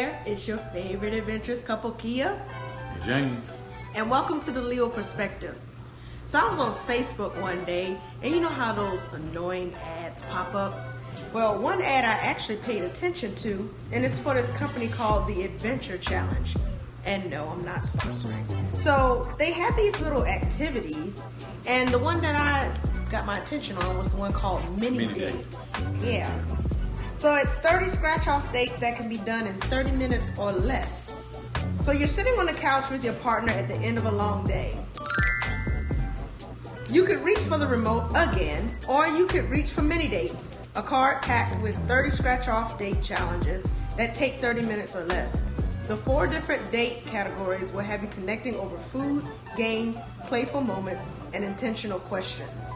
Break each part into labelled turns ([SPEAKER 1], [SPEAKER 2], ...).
[SPEAKER 1] there. It's your favorite adventurous couple, Kia.
[SPEAKER 2] Hey, James.
[SPEAKER 1] And welcome to the Leo Perspective. So I was on Facebook one day, and you know how those annoying ads pop up? Well, one ad I actually paid attention to, and it's for this company called the Adventure Challenge. And no, I'm not sponsoring. So they have these little activities, and the one that I got my attention on was the one called Mini Dates. Yeah. So it's 30 scratch-off dates that can be done in 30 minutes or less. So you're sitting on the couch with your partner at the end of a long day. You could reach for the remote again, or you could reach for Mini Dates, a card packed with 30 scratch-off date challenges that take 30 minutes or less. The 4 different date categories will have you connecting over food, games, playful moments, and intentional questions.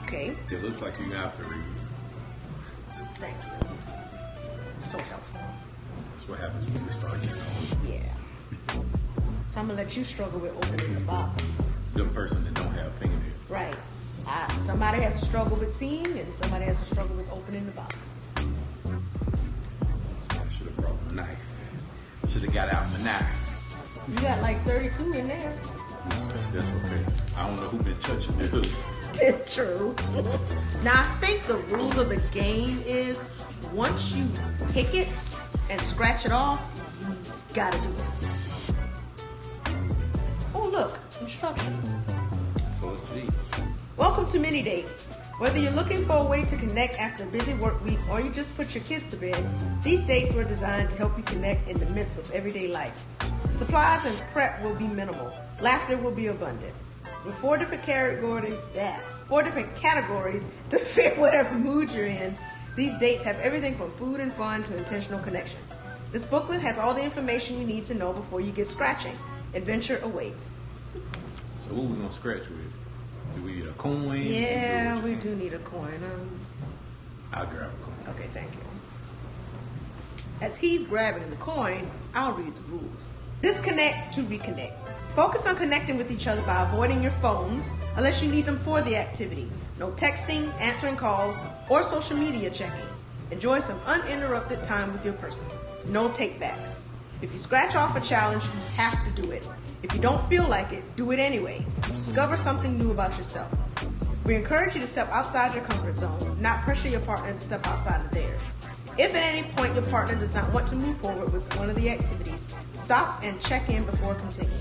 [SPEAKER 1] Okay.
[SPEAKER 2] It looks like you have to read.
[SPEAKER 1] Thank you. So helpful.
[SPEAKER 2] That's what happens when we start getting old.
[SPEAKER 1] Yeah. So I'm gonna let you struggle with opening the box.
[SPEAKER 2] The person that don't have fingernails.
[SPEAKER 1] Right. Somebody has to struggle with seeing, and somebody has to struggle with opening the box.
[SPEAKER 2] I should have brought my knife. Should have got out my knife.
[SPEAKER 1] You got like 32 in there.
[SPEAKER 2] That's okay. I don't know who been touching this.
[SPEAKER 1] True. Now I think the rules of the game is once you pick it and scratch it off, you gotta do it. Oh look, instructions.
[SPEAKER 2] So let's see.
[SPEAKER 1] Welcome to Mini Dates. Whether you're looking for a way to connect after a busy work week or you just put your kids to bed, these dates were designed to help you connect in the midst of everyday life. Supplies and prep will be minimal. Laughter will be abundant. With 4 different categories to fit whatever mood you're in, these dates have everything from food and fun to intentional connection. This booklet has all the information you need to know before you get scratching. Adventure awaits.
[SPEAKER 2] So who we gonna scratch with? Do we need a coin?
[SPEAKER 1] Yeah, we do need a coin.
[SPEAKER 2] I'll grab a coin.
[SPEAKER 1] Okay, thank you. As he's grabbing the coin, I'll read the rules. Disconnect to reconnect. Focus on connecting with each other by avoiding your phones unless you need them for the activity. No texting, answering calls, or social media checking. Enjoy some uninterrupted time with your person. No takebacks. If you scratch off a challenge, you have to do it. If you don't feel like it, do it anyway. Discover something new about yourself. We encourage you to step outside your comfort zone, not pressure your partner to step outside of theirs. If at any point your partner does not want to move forward with one of the activities, stop and check in before continuing.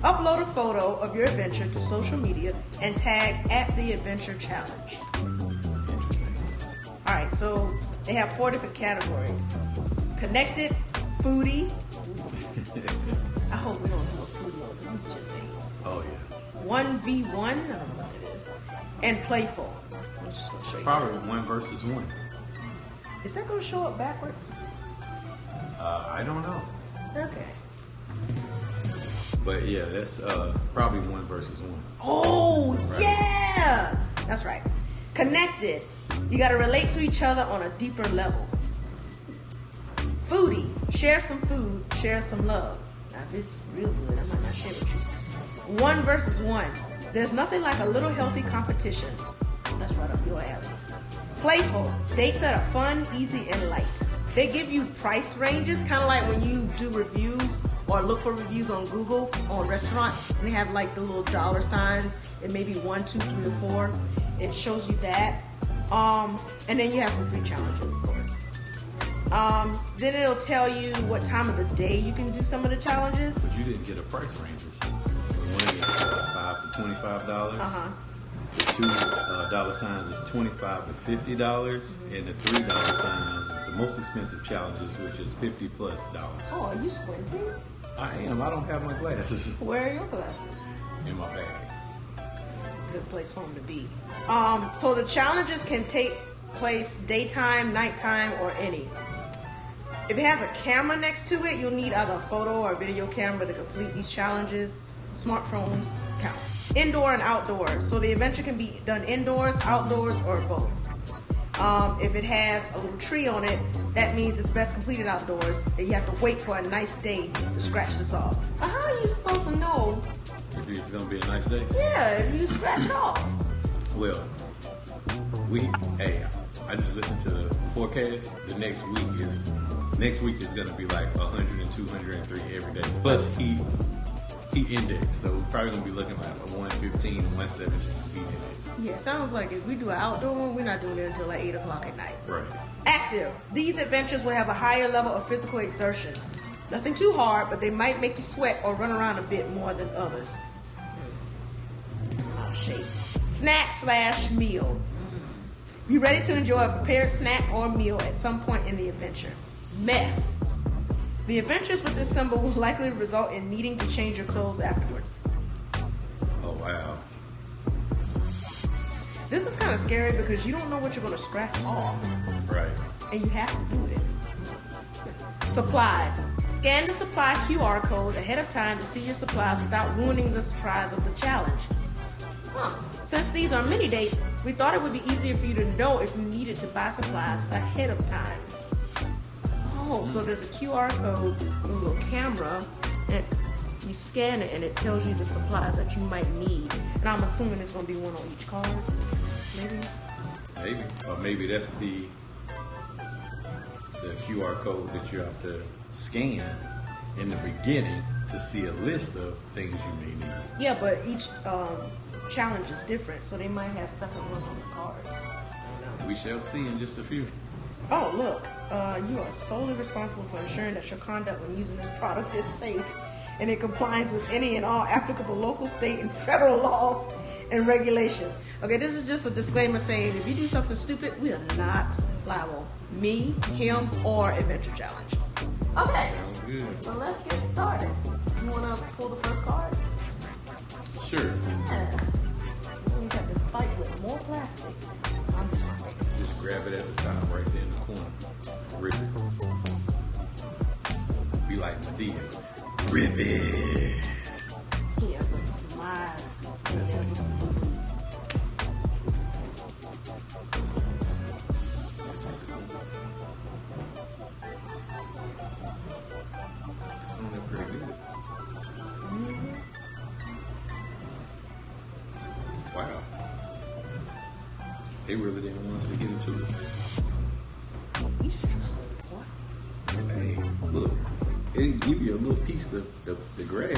[SPEAKER 1] Upload a photo of your adventure to social media and tag @TheAdventureChallenge.
[SPEAKER 2] Interesting.
[SPEAKER 1] All right, so they have 4 different categories. Connected, foodie. I hope we don't do a foodie one because we just ate.
[SPEAKER 2] Oh yeah.
[SPEAKER 1] 1v1, I don't know what that is. And playful. I'm just going to show you.
[SPEAKER 2] Probably
[SPEAKER 1] this.
[SPEAKER 2] 1 versus 1.
[SPEAKER 1] Is that going to show up backwards?
[SPEAKER 2] I don't know.
[SPEAKER 1] Okay.
[SPEAKER 2] But yeah, that's probably 1 versus 1.
[SPEAKER 1] Oh,
[SPEAKER 2] Right.
[SPEAKER 1] yeah! That's right. Connected. You got to relate to each other on a deeper level. Foodie. Share some food, share some love. Now, if it's real good, I might not share with you. 1 versus 1. There's nothing like a little healthy competition. That's right up your alley. Playful. Dates that are fun, easy, and light. They give you price ranges, kind of like when you do reviews or look for reviews on Google on restaurants, and they have like the little dollar signs and maybe 1, 2, 3, or 4. It shows you that. And then you have some free challenges, of course. Then it'll tell you what time of the day you can do some of the challenges.
[SPEAKER 2] But you didn't get a price ranges. One is $5 to $25.
[SPEAKER 1] Uh-huh.
[SPEAKER 2] The $2 signs is $25 to $50, and the $3 signs is the most expensive challenges, which is $50 plus.
[SPEAKER 1] Oh, are you squinting?
[SPEAKER 2] I am. I don't have my glasses
[SPEAKER 1] Where are your glasses?
[SPEAKER 2] in my bag.
[SPEAKER 1] Good place for them to be. So the challenges can take place daytime, nighttime, or any. If it has a camera next to it, you'll need either a photo or video camera to complete these challenges. Smartphones count. Indoor and outdoors. So the adventure can be done indoors, outdoors, or both. If it has a little tree on it, that means it's best completed outdoors, and you have to wait for a nice day to scratch this off. How are you supposed to know?
[SPEAKER 2] If it's gonna be a nice day.
[SPEAKER 1] Yeah, if you scratch it off.
[SPEAKER 2] Well, I just listened to the forecast. The next week is Next week is gonna be like 100 and 200 and 3 every day. Plus heat index. So we're probably gonna be looking like a 115 and 117 heat index.
[SPEAKER 1] Yeah, sounds like if we do an outdoor one, we're not doing it until like 8 o'clock at night.
[SPEAKER 2] Right.
[SPEAKER 1] Active. These adventures will have a higher level of physical exertion. Nothing too hard, but they might make you sweat or run around a bit more than others. Oh, shape. Snack/meal. Be ready to enjoy a prepared snack or meal at some point in the adventure. Mess. The adventures with this symbol will likely result in needing to change your clothes afterward.
[SPEAKER 2] Oh wow.
[SPEAKER 1] This is kind of scary because you don't know what you're going to scratch off.
[SPEAKER 2] Right.
[SPEAKER 1] And you have to do it. Supplies. Scan the supply QR code ahead of time to see your supplies without ruining the surprise of the challenge. Since these are mini dates, we thought it would be easier for you to know if you needed to buy supplies ahead of time. Oh, so there's a QR code, a little camera, and you scan it and it tells you the supplies that you might need. And I'm assuming there's going to be one on each card.
[SPEAKER 2] Maybe. Or maybe that's the QR code that you have to scan in the beginning to see a list of things you may need.
[SPEAKER 1] Yeah, but each challenge is different, so they might have separate ones on the cards.
[SPEAKER 2] We shall see in just a few.
[SPEAKER 1] Oh, look, you are solely responsible for ensuring that your conduct when using this product is safe and in compliance with any and all applicable local, state, and federal laws and regulations. Okay, this is just a disclaimer saying if you do something stupid, we are not liable. Me, him, or Adventure Challenge. Okay,
[SPEAKER 2] Sounds good.
[SPEAKER 1] so let's get started. You want to pull the first card?
[SPEAKER 2] Sure.
[SPEAKER 1] Yes. We have to fight with more plastic. I'm just gonna take it.
[SPEAKER 2] Just grab it at the top, right there in the corner. Rip it. Be like Medea. Rip it.
[SPEAKER 1] Yeah, but my sense of stability.
[SPEAKER 2] It's on there pretty good. Wow. They really didn't want us to get into it. Hey, look. It give you a little piece to grab.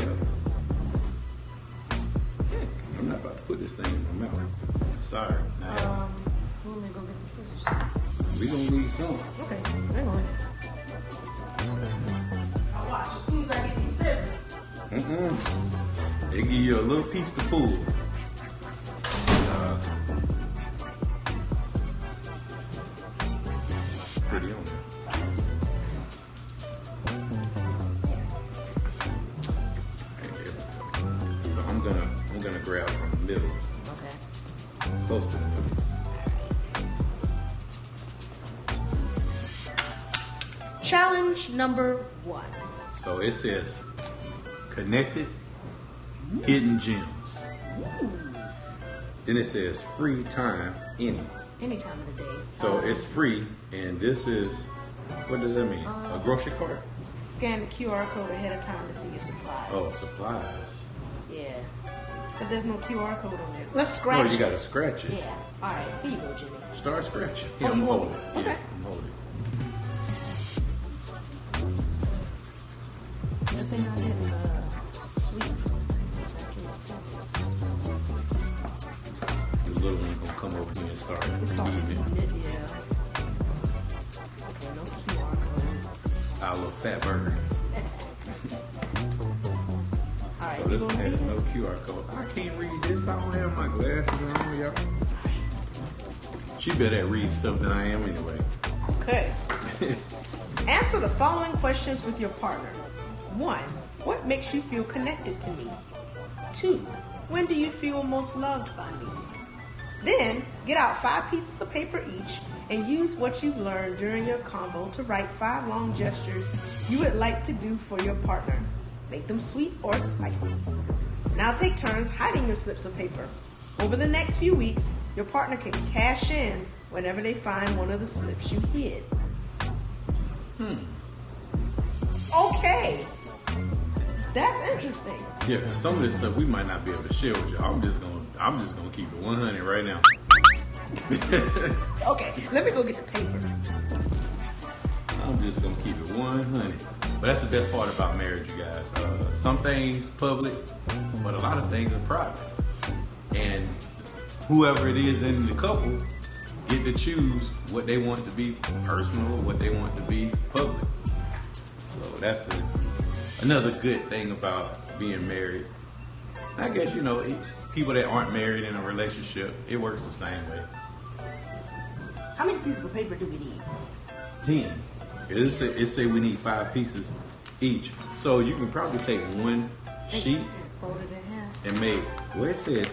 [SPEAKER 2] I'm not about to put this thing in my mouth. Sorry.
[SPEAKER 1] Let me go get some scissors.
[SPEAKER 2] We gonna need some.
[SPEAKER 1] Okay, hang on. I'll watch as soon as I get these scissors.
[SPEAKER 2] They give you a little piece to pull. Pretty on there. So I'm gonna grab from the middle,
[SPEAKER 1] Okay.
[SPEAKER 2] close to the middle.
[SPEAKER 1] Challenge number 1.
[SPEAKER 2] So it says connected hidden gems. Then it says free time
[SPEAKER 1] Any time of the day.
[SPEAKER 2] So it's free, and this is, what does that mean? A grocery cart?
[SPEAKER 1] Scan the QR code ahead of time to see your supplies.
[SPEAKER 2] Oh, supplies.
[SPEAKER 1] Yeah. But there's no QR code on there. Let's scratch
[SPEAKER 2] No, you gotta scratch it.
[SPEAKER 1] Yeah. All right. Here you go, Jimmy.
[SPEAKER 2] Start scratching.
[SPEAKER 1] Oh,
[SPEAKER 2] Here, I'm
[SPEAKER 1] you
[SPEAKER 2] holding
[SPEAKER 1] hold
[SPEAKER 2] it.
[SPEAKER 1] it?
[SPEAKER 2] Yeah,
[SPEAKER 1] Okay.
[SPEAKER 2] I'm holding it.
[SPEAKER 1] Good thing I didn't sweep.
[SPEAKER 2] The little one gonna come over here and start
[SPEAKER 1] It's starting to
[SPEAKER 2] eating it.
[SPEAKER 1] eat it, yeah. Okay, no QR code.
[SPEAKER 2] Our little fat burger.
[SPEAKER 1] All right,
[SPEAKER 2] So
[SPEAKER 1] you
[SPEAKER 2] this
[SPEAKER 1] gonna
[SPEAKER 2] one has
[SPEAKER 1] read
[SPEAKER 2] no
[SPEAKER 1] it?
[SPEAKER 2] QR code. I can't read this. I don't have my glasses on, y'all. She better at reading stuff than I am anyway.
[SPEAKER 1] Okay. Answer the following questions with your partner. 1. What makes you feel connected to me? 2. When do you feel most loved by me? Then, get out 5 pieces of paper each and use what you've learned during your convo to write 5 long gestures you would like to do for your partner. Make them sweet or spicy. Now take turns hiding your slips of paper. Over the next few weeks, your partner can cash in whenever they find one of the slips you hid. Okay. That's interesting.
[SPEAKER 2] Yeah, 'cause some of this stuff we might not be able to share with you. I'm just gonna keep it 100 right now.
[SPEAKER 1] Okay, let me go get the paper.
[SPEAKER 2] I'm just gonna keep it 100. But that's the best part about marriage, you guys. Some things public, but a lot of things are private. And whoever it is in the couple get to choose what they want to be personal, what they want to be public. So that's another good thing about being married. I guess, people that aren't married in a relationship, it works the same way.
[SPEAKER 1] How many pieces of paper do we need?
[SPEAKER 2] 10. It say we need 5 pieces each. So you can probably take one sheet
[SPEAKER 1] Fold it in half.
[SPEAKER 2] and make, well, it said,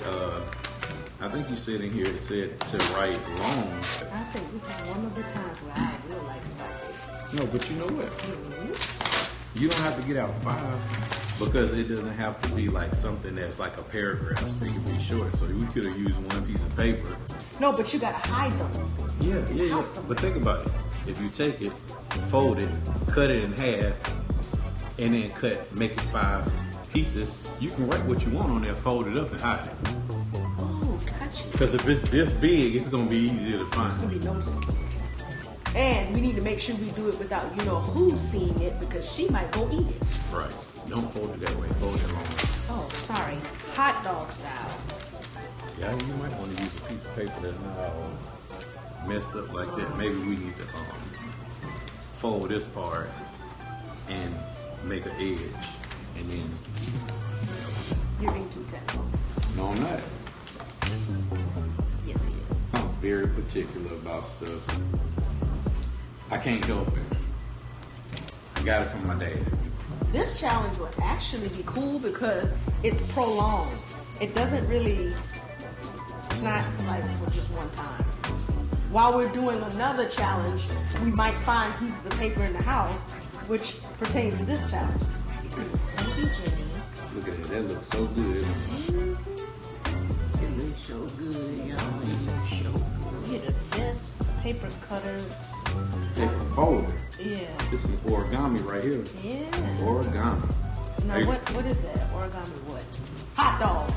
[SPEAKER 2] I think you said in here, it said to write long.
[SPEAKER 1] I think this is one of the times where I really like spicy.
[SPEAKER 2] No, but you know what?
[SPEAKER 1] Mm-hmm.
[SPEAKER 2] You don't have to get out 5 because it doesn't have to be like something that's like a paragraph. It can be short. So we could have used one piece of paper.
[SPEAKER 1] No, but you gotta hide them.
[SPEAKER 2] Yeah.
[SPEAKER 1] Awesome.
[SPEAKER 2] But think about it. If you take it, fold it, cut it in half, and then make it 5 pieces, you can write what you want on there, fold it up and hide it.
[SPEAKER 1] Oh, gotcha.
[SPEAKER 2] Because if it's this big, it's going to be easier to find.
[SPEAKER 1] It's gonna be noticeable. And we need to make sure we do it without who seeing it because she might go eat it.
[SPEAKER 2] Right. Don't fold it that way. Fold it long.
[SPEAKER 1] Oh, sorry. Hot dog style.
[SPEAKER 2] Yeah, you might want to use a piece of paper that's not all messed up like that. Maybe we need to fold this part and make an edge, and then
[SPEAKER 1] You're being too technical.
[SPEAKER 2] no, I'm not.
[SPEAKER 1] Yes, he is.
[SPEAKER 2] I'm very particular about stuff. I can't help it. I got it from my dad.
[SPEAKER 1] This challenge would actually be cool because it's prolonged. It doesn't really, it's not like for just one time. While we're doing another challenge, we might find pieces of paper in the house, which pertains to this challenge. Thank you, Jenny.
[SPEAKER 2] Look at it. That looks so good.
[SPEAKER 1] It looks so good, y'all. It looks so good. You're the best paper cutter.
[SPEAKER 2] Paper folder.
[SPEAKER 1] Yeah.
[SPEAKER 2] This is origami right here.
[SPEAKER 1] Yeah.
[SPEAKER 2] Origami.
[SPEAKER 1] No, what is that? Origami what? Hot dog.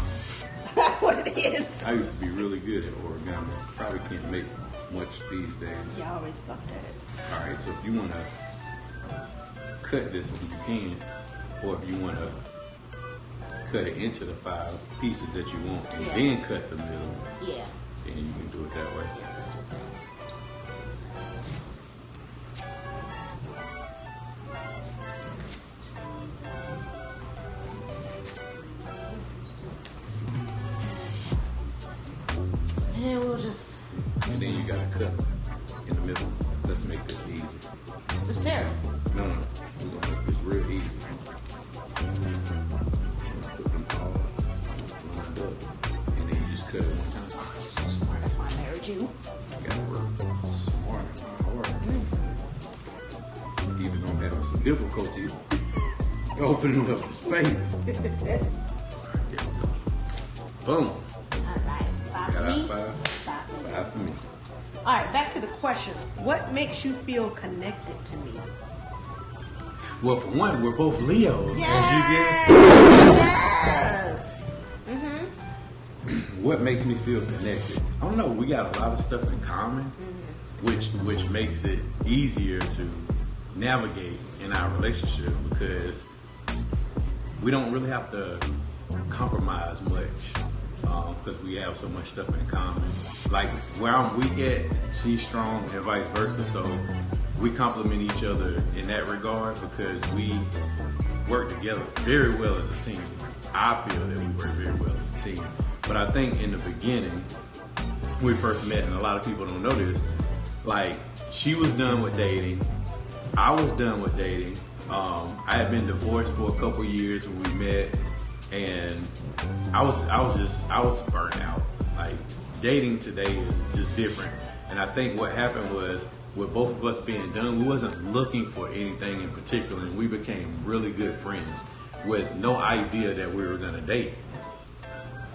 [SPEAKER 1] That's what it is.
[SPEAKER 2] I used to be really good at origami. Probably can't make much these days.
[SPEAKER 1] Yeah, I always sucked at it.
[SPEAKER 2] All right, so if you want to cut this one, you can. Or if you want to cut it into the 5 pieces that you want and
[SPEAKER 1] Yeah.
[SPEAKER 2] then cut the middle,
[SPEAKER 1] Yeah.
[SPEAKER 2] then you can do it that way.
[SPEAKER 1] Yeah, let's do that. And we'll just,
[SPEAKER 2] And then you got to cut in the middle. Let's make this easy.
[SPEAKER 1] it's terrible.
[SPEAKER 2] No. We're going to make this real easy. Put them all lined up. And then you just cut it one time.
[SPEAKER 1] Oh, it's so smart. That's why I married you.
[SPEAKER 2] You got to work smart and hard. Even though I'm having some difficulty opening up the space. There we go. Boom.
[SPEAKER 1] All right. 5
[SPEAKER 2] Got
[SPEAKER 1] for
[SPEAKER 2] our
[SPEAKER 1] me.
[SPEAKER 2] 5.
[SPEAKER 1] 5 for you.
[SPEAKER 2] 5 for me.
[SPEAKER 1] All right, back to the question. What makes you feel connected to me?
[SPEAKER 2] Well, for one, we're both Leos,
[SPEAKER 1] Yes!
[SPEAKER 2] as you can
[SPEAKER 1] Yes!
[SPEAKER 2] see. What makes me feel connected? I don't know. We got a lot of stuff in common, which makes it easier to navigate in our relationship because we don't really have to compromise much because we have so much stuff in common. Like where I'm weak at, she's strong, and vice versa. So we complement each other in that regard because we work together very well as a team. I feel that we work very well as a team. But I think in the beginning, when we first met, and a lot of people don't know this, like she was done with dating, I was done with dating. I had been divorced for a couple years when we met, and I was burnt out. Like dating today is just different. And I think what happened was with both of us being done, we wasn't looking for anything in particular, and we became really good friends with no idea that we were gonna date.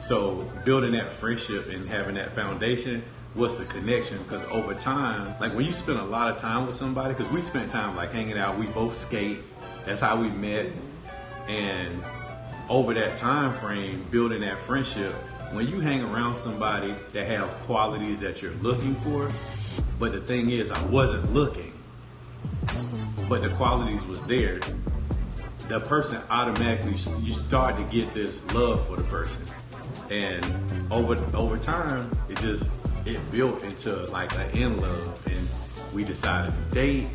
[SPEAKER 2] So building that friendship and having that foundation was the connection, because over time, like when you spend a lot of time with somebody, because we spent time like hanging out, we both skate, that's how we met, and over that time frame, building that friendship, when you hang around somebody that have qualities that you're looking for, but the thing is, I wasn't looking. but the qualities was there, the person automatically, you start to get this love for the person. And over time, it built into like an in love, and we decided to date.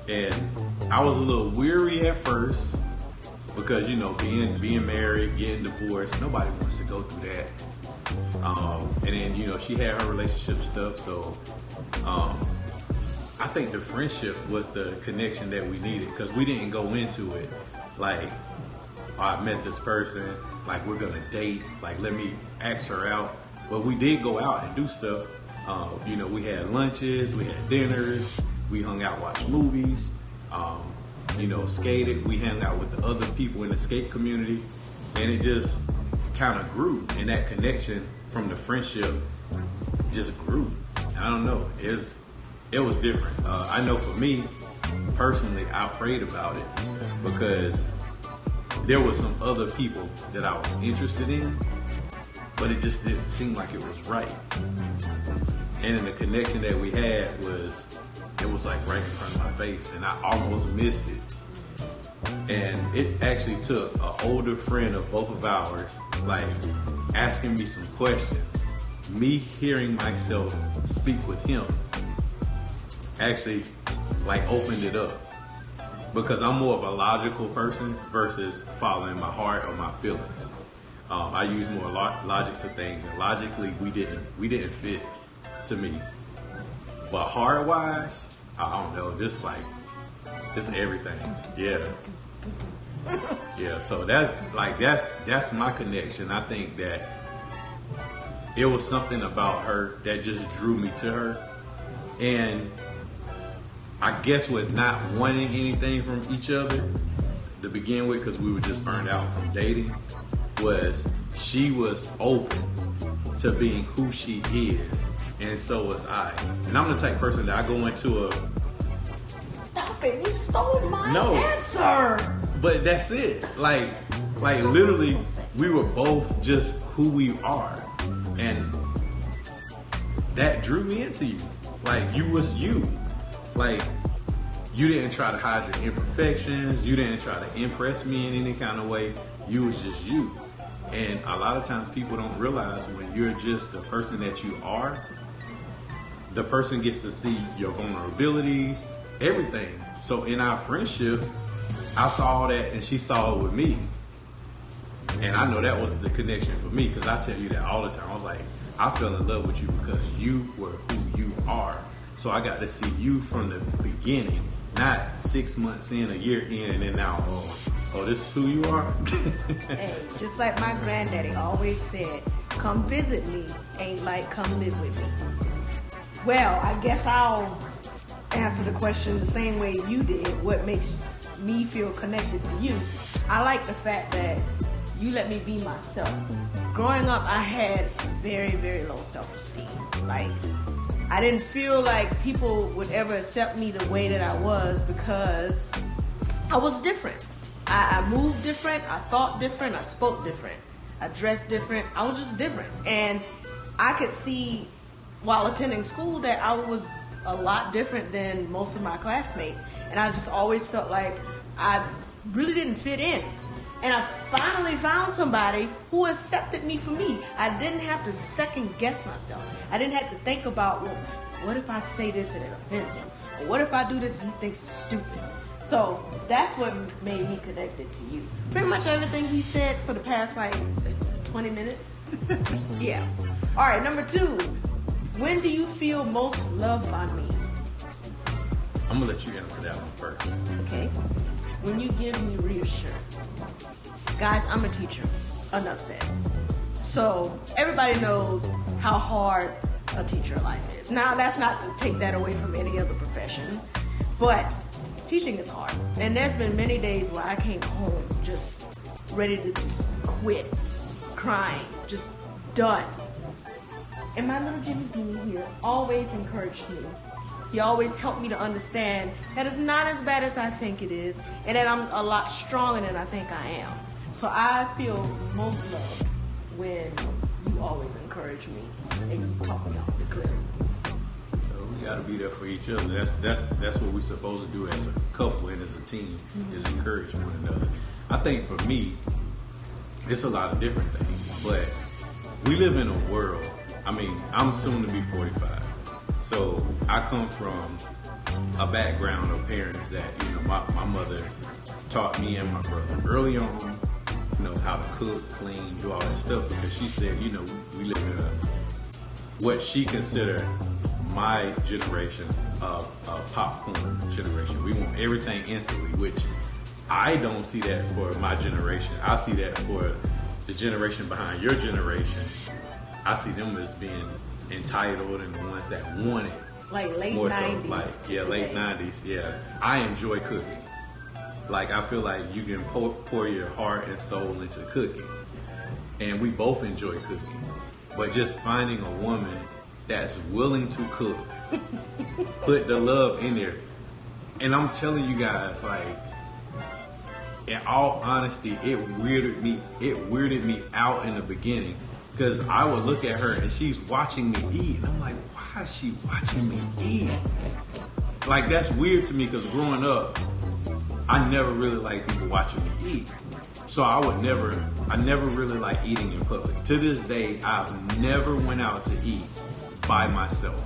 [SPEAKER 2] And I was a little weary at first because, you know, being married, getting divorced, nobody wants to go through that. And then, you know, she had her relationship stuff, so I think the friendship was the connection that we needed, because we didn't go into it like, oh, I met this person, like we're gonna date, like let me ask her out. But we did go out and do stuff. You know, we had lunches, we had dinners, we hung out, watched movies, you know, skated. We hung out with the other people in the skate community, and it just kind of grew. And that connection from the friendship just grew. I don't know, it was different. I know for me personally, I prayed about it because there was some other people that I was interested in, but it just didn't seem like it was right. And then the connection that we had it was like right in front of my face, and I almost missed it. And it actually took an older friend of both of ours, like asking me some questions, me hearing myself speak with him, actually like opened it up. Because I'm more of a logical person versus following my heart or my feelings. I use more logic to things, and logically we didn't fit to me. But heart wise, I don't know, just everything. Yeah. Yeah, so that's my connection. I think that it was something about her that just drew me to her. And I guess with not wanting anything from each other to begin with, because we were just burned out from dating, was she was open to being who she is, and so was I. And I'm the type of person that I go into a...
[SPEAKER 1] Stop it, you stole my answer!
[SPEAKER 2] But that's it. Like literally, we were both just who we are. And that drew me into you. Like, you was you. Like, you didn't try to hide your imperfections. You didn't try to impress me in any kind of way. You was just you. And a lot of times people don't realize when you're just the person that you are, the person gets to see your vulnerabilities, everything. So in our friendship, I saw that and she saw it with me. And I know that was the connection for me, because I tell you that all the time. I was like, I fell in love with you because you were who you are. So I got to see you from the beginning, not 6 months in, a year in, and then now, oh, this is who you are?
[SPEAKER 1] Hey, just like my granddaddy always said, come visit me ain't like come live with me. Well, I guess I'll answer the question the same way you did. What makes me feel connected to you? I like the fact that you let me be myself. Growing up, I had very, very low self-esteem. Like, I didn't feel like people would ever accept me the way that I was because I was different. I moved different, I thought different, I spoke different, I dressed different, I was just different. And I could see while attending school that I was a lot different than most of my classmates. And I just always felt like I really didn't fit in. And I finally found somebody who accepted me for me. I didn't have to second guess myself. I didn't have to think about, well, what if I say this and it offends him? Or what if I do this and he thinks it's stupid? So that's what made me connected to you. Pretty much everything he said for the past 20 minutes. Yeah. All right, number 2. When do you feel most loved by me?
[SPEAKER 2] I'm gonna let you answer that one first.
[SPEAKER 1] Okay. When you give me reassurance. Guys, I'm a teacher. Enough said. So everybody knows how hard a teacher life is. Now, that's not to take that away from any other profession, but teaching is hard. And there's been many days where I came home just ready to just quit, crying, just done. And my little Jimmy Bean here always encouraged me. He always helped me to understand that it's not as bad as I think it is, and that I'm a lot stronger than I think I am. So I feel most loved when you always encourage me and you talk me off the cliff.
[SPEAKER 2] Oh got to be there for each other. That's what we're supposed to do as a couple and as a team, is encourage one another. I think for me, it's a lot of different things, but we live in a world. I mean, I'm soon to be 45, so I come from a background of parents that, you know, my mother taught me and my brother early on, you know, how to cook, clean, do all that stuff, because she said, you know, we live in what she considered my generation of popcorn generation. We want everything instantly, which I don't see that for my generation. I see that for the generation behind your generation. I see them as being entitled and the ones that want it.
[SPEAKER 1] Like late
[SPEAKER 2] more
[SPEAKER 1] 90s.
[SPEAKER 2] So, like, yeah, late 90s, yeah. I enjoy cooking. Like, I feel like you can pour your heart and soul into cooking. And we both enjoy cooking. But just finding a woman that's willing to cook, put the love in there. And I'm telling you guys, like, in all honesty, it weirded me out in the beginning, because I would look at her and she's watching me eat, and I'm like, why is she watching me eat? Like, that's weird to me, because growing up, I never really liked people watching me eat. So I never really liked eating in public. To this day, I've never went out to eat by myself,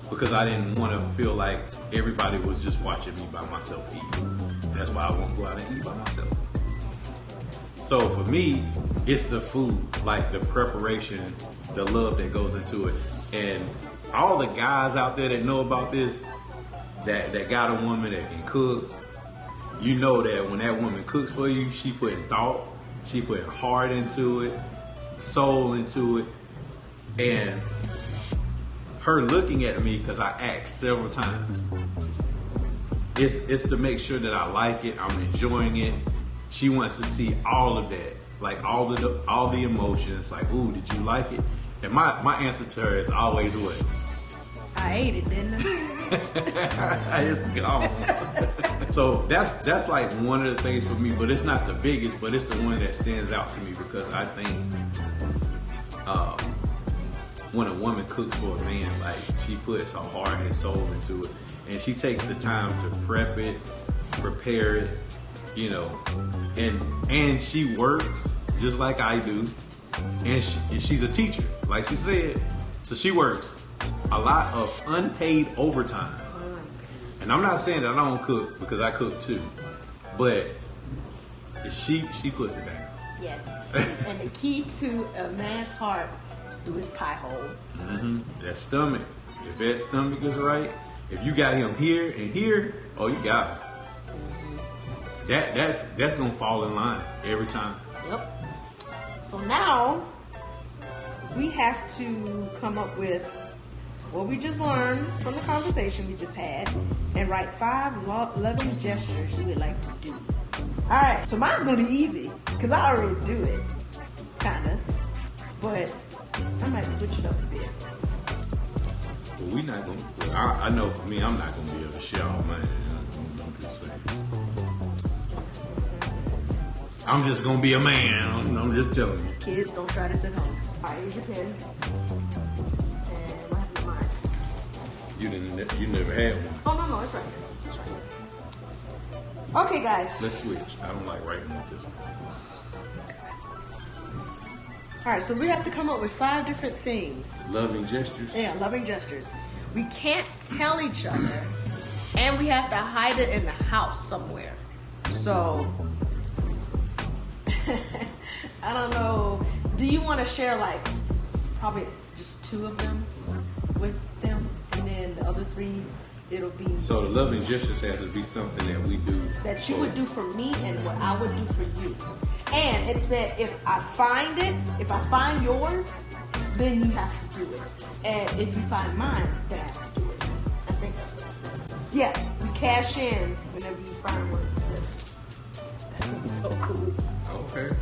[SPEAKER 2] because I didn't want to feel like everybody was just watching me by myself eat. That's why I won't go out and eat by myself. So for me, it's the food, like the preparation, the love that goes into it. And all the guys out there that know about this, that got a woman that can cook, you know that when that woman cooks for you, she putting thought, she putting heart into it, soul into it. And her looking at me, because I asked several times, it's to make sure that I like it, I'm enjoying it. She wants to see all of that, like all the emotions, like, ooh, did you like it? And my answer to her is always what?
[SPEAKER 1] I ate it, didn't I?
[SPEAKER 2] It's gone. So that's like one of the things for me, but it's not the biggest, but it's the one that stands out to me, because I think when a woman cooks for a man, like, she puts her heart and soul into it, and she takes the time to prep it, prepare it, you know, and she works just like I do, and she's a teacher, like she said, so she works a lot of unpaid overtime. And I'm not saying that I don't cook, because I cook too, but she puts it down.
[SPEAKER 1] Yes. And the key to a man's heart is through his pie hole.
[SPEAKER 2] Mm-hmm. That stomach. If that stomach is right, if you got him here and here, oh, you got him. That's gonna fall in line every time.
[SPEAKER 1] Yep. So now we have to come up with what we just learned from the conversation we just had, and write 5 loving gestures you would like to do. All right, so mine's gonna be easy, because I already do it, kinda, but I might switch it up a bit.
[SPEAKER 2] Well, we not gonna. Well, I know for me, I'm not gonna be able to share all mine. I'm just gonna be a man. I'm just telling you.
[SPEAKER 1] Kids, don't try this at home. All right, here's your pen. And what happened to mine?
[SPEAKER 2] You never had one.
[SPEAKER 1] Oh, no, it's right here. It's right here. Okay, guys.
[SPEAKER 2] Let's switch. I don't like writing with this one.
[SPEAKER 1] All right, so we have to come up with 5 different things.
[SPEAKER 2] Loving gestures.
[SPEAKER 1] Yeah, loving gestures. We can't tell each other, and we have to hide it in the house somewhere. So, I don't know. Do you want to share, like, probably just 2 of them with them, and then the other 3, it'll be...
[SPEAKER 2] So the loving gestures has to be something that we do.
[SPEAKER 1] That you would do for me and what I would do for you. And it said, if I find yours, then you have to do it. And if you find mine, then I have to do it. I think that's what it said. Yeah, you cash in whenever you find one that slips. That would be so cool.
[SPEAKER 2] Okay.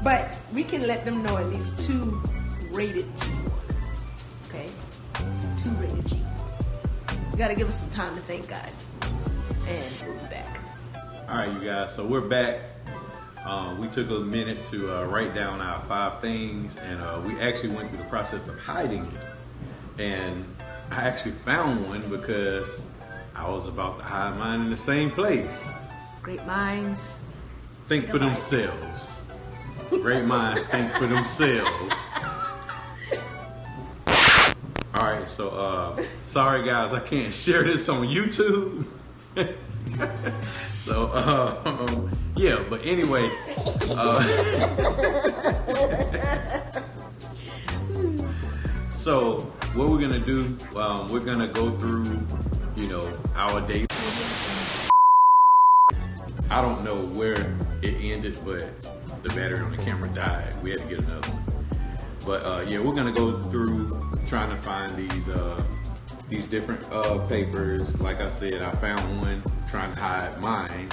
[SPEAKER 1] But we can let them know at least 2 rated G ones. Okay? 2 rated G ones. You gotta give us some time to think, guys. And we'll be back.
[SPEAKER 2] All right, you guys. So we're back. We took a minute to write down our 5 things, and we actually went through the process of hiding it. And I actually found one because I was about to hide mine in the same place.
[SPEAKER 1] Great minds.
[SPEAKER 2] Think for themselves. Great minds think for themselves. Alright, so sorry guys, I can't share this on YouTube. So yeah, but anyway, so what we're gonna do, we're gonna go through, you know, our day. I don't know where it ended, but the battery on the camera died. We had to get another one. But yeah, we're gonna go through trying to find these different papers. Like I said, I found one trying to hide mine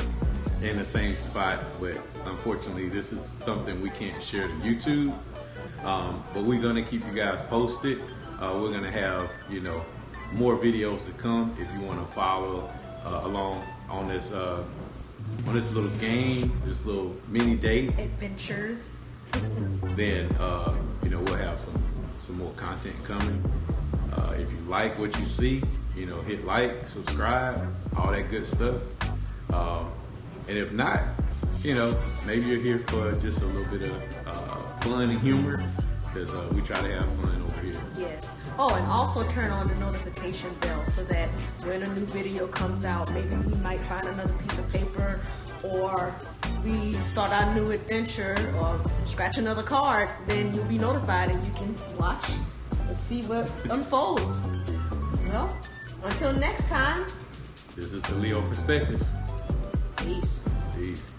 [SPEAKER 2] in the same spot, but unfortunately this is something we can't share to YouTube. But we're gonna keep you guys posted. We're gonna have, you know, more videos to come if you want to follow along on this little game, this little mini date
[SPEAKER 1] Adventures.
[SPEAKER 2] Then you know, we'll have some more content coming. If you like what you see, you know, hit like, subscribe, all that good stuff. And if not, you know, maybe you're here for just a little bit of fun and humor, because we try to have fun over here.
[SPEAKER 1] Yes. Oh, and also turn on the notification bell so that when a new video comes out, maybe we might find another piece of paper, or we start our new adventure, or scratch another card, then you'll be notified and you can watch and see what unfolds. Well, until next time.
[SPEAKER 2] This is the Leo Perspective.
[SPEAKER 1] Peace.
[SPEAKER 2] Peace.